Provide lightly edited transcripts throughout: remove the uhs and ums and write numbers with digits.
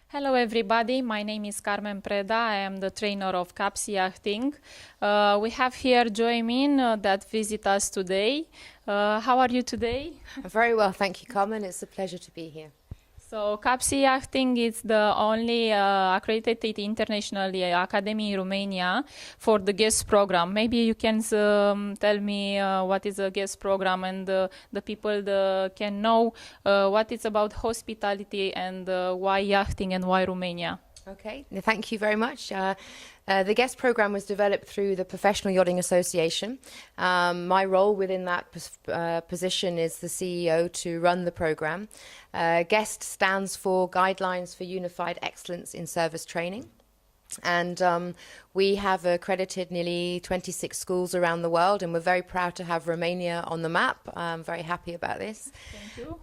Hello everybody, my name is Carmen Preda. I am the trainer of CAPSI Yachting. We have here Joy Min that visit us today. How are you today? I'm very well, thank you, Carmen. It's a pleasure to be here. So CAPSI Yachting is the only accredited international academy in Romania for the guest program. Maybe you can tell me what is a guest program, and the people can know what it's about hospitality and why yachting and why Romania. Okay, thank you very much. The guest program was developed through the Professional Yachting Association. My role within that position is the CEO to run the program. GUEST stands for Guidelines for Unified Excellence in Service Training. And we have accredited nearly 26 schools around the world, and we're very proud to have Romania on the map. I'm very happy about this. Thank you.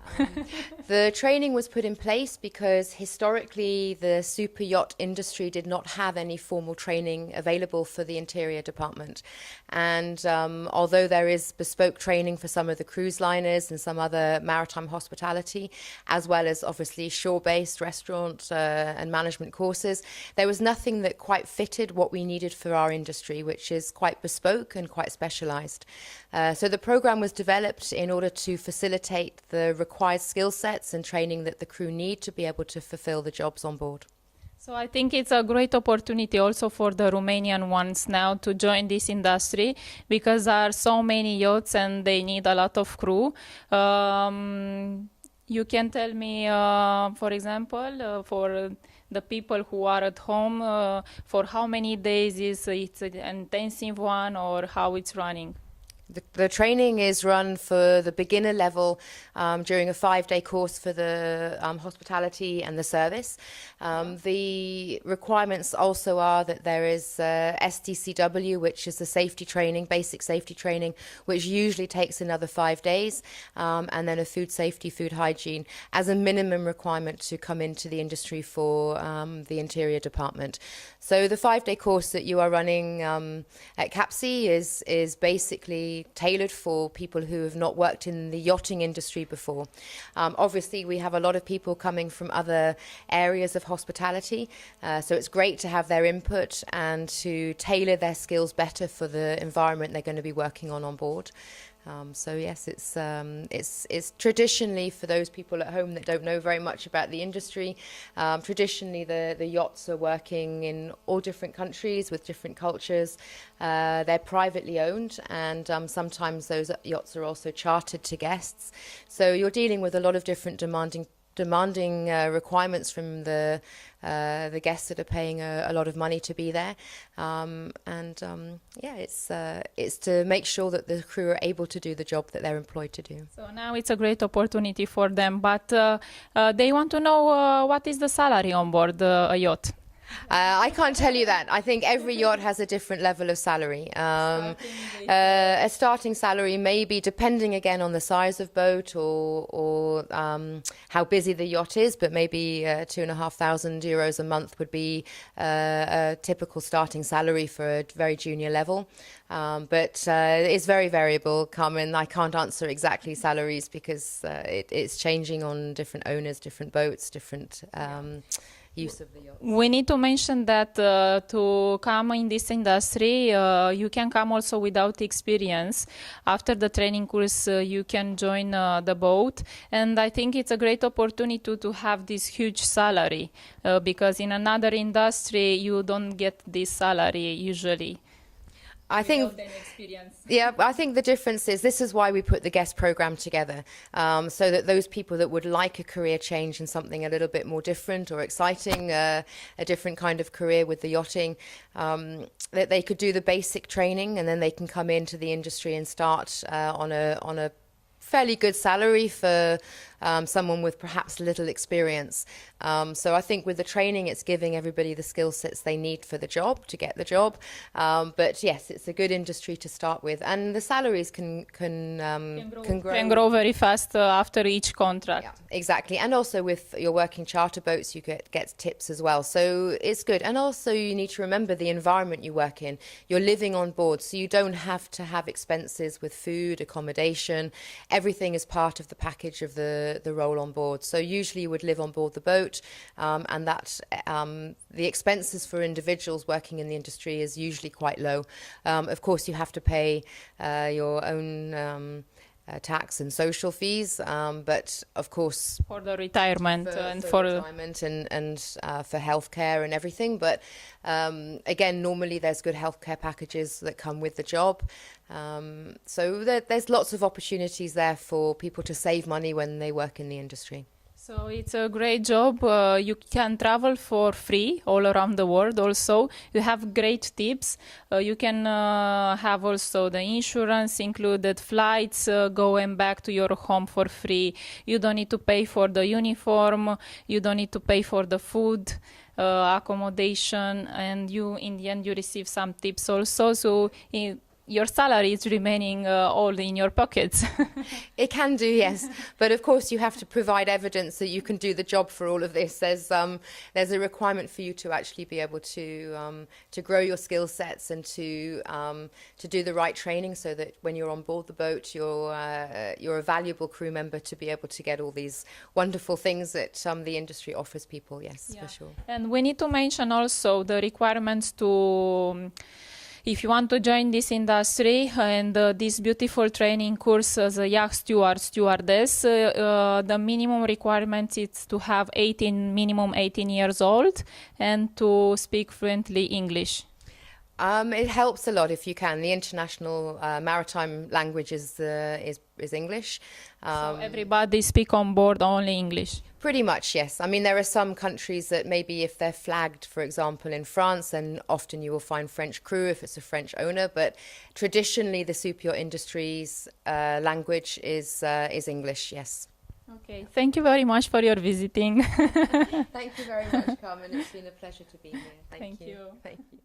The training was put in place because historically the super yacht industry did not have any formal training available for the interior department. And although there is bespoke training for some of the cruise liners and some other maritime hospitality, as well as obviously shore-based restaurant and management courses, there was nothing that quite fitted what we needed for our industry, which is quite bespoke and quite specialized. So the program was developed in order to facilitate the required skill sets and training that the crew need to be able to fulfill the jobs on board. So I think it's a great opportunity also for the Romanian ones now to join this industry, because there are so many yachts and they need a lot of crew. You can tell me, for example, for the people who are at home, for how many days is it an intensive one, or how it's running? The training is run for the beginner level during a 5-day course for the hospitality and the service. The requirements also are that there is STCW, which is the safety training, basic safety training, which usually takes another 5 days, and then a food safety, food hygiene as a minimum requirement to come into the industry for the interior department. So the 5-day course that you are running at CAPSI is basically tailored for people who have not worked in the yachting industry before. Obviously, we have a lot of people coming from other areas of hospitality, so it's great to have their input and to tailor their skills better for the environment they're going to be working on board. So yes, it's traditionally, for those people at home that don't know very much about the industry, traditionally the yachts are working in all different countries with different cultures. They're privately owned, and sometimes those yachts are also chartered to guests. So you're dealing with a lot of different demanding requirements from the guests that are paying a lot of money to be there, yeah, it's to make sure that the crew are able to do the job that they're employed to do. So now it's a great opportunity for them, but they want to know what is the salary on board a yacht. I can't tell you that. I think every yacht has a different level of salary. A starting salary may be, depending again on the size of boat or how busy the yacht is, but maybe €2,500 a month would be a typical starting salary for a very junior level. But it's very variable, Carmen. I can't answer exactly salaries because it's changing on different owners, different boats, different use of the yacht. We need to mention that to come in this industry, you can come also without experience. After the training course, you can join the boat, and I think it's a great opportunity to have this huge salary, because in another industry you don't get this salary usually. I think, yeah, I think the difference is, this is why we put the guest program together, so that those people that would like a career change and something a little bit more different or exciting, a different kind of career with the yachting, that they could do the basic training, and then they can come into the industry and start on a fairly good salary for someone with perhaps little experience. So I think with the training, it's giving everybody the skill sets they need for the job, to get the job. But yes, it's a good industry to start with, and the salaries can grow very fast after each contract. Yeah, exactly. And also with your working charter boats, you get tips as well. So it's good. And also you need to remember the environment you work in. You're living on board, so you don't have to have expenses with food, accommodation. Everything is part of the package of the the role on board. So usually you would live on board the boat, and that the expenses for individuals working in the industry is usually quite low. Of course, you have to pay your own tax and social fees, but of course For the retirement for retirement and for healthcare and everything. But again, normally there's good healthcare packages that come with the job. So there's lots of opportunities there for people to save money when they work in the industry. So it's a great job. You can travel for free all around the world also. You have great tips. You can have also the insurance included, flights going back to your home for free. You don't need to pay for the uniform. You don't need to pay for the food, accommodation, and you in the end you receive some tips also. So your salary is remaining all in your pockets. It can do, yes. But of course, you have to provide evidence that you can do the job for all of this. There's a requirement for you to actually be able to grow your skill sets and to do the right training, so that when you're on board the boat, you're a valuable crew member to be able to get all these wonderful things that the industry offers people. Yes, for sure. And we need to mention also the requirements to. If you want to join this industry and this beautiful training course as a yacht steward, stewardess, the minimum requirement is to have minimum 18 years old and to speak fluently English. It helps a lot if you can. The international maritime language is English. So everybody speak on board only English? Pretty much, yes. I mean, there are some countries that maybe if they're flagged, for example, in France, then often you will find French crew if it's a French owner. But traditionally, the superyacht industry's language is English, yes. Okay, thank you very much for your visiting. Thank you very much, Carmen. It's been a pleasure to be here. Thank you. Thank you.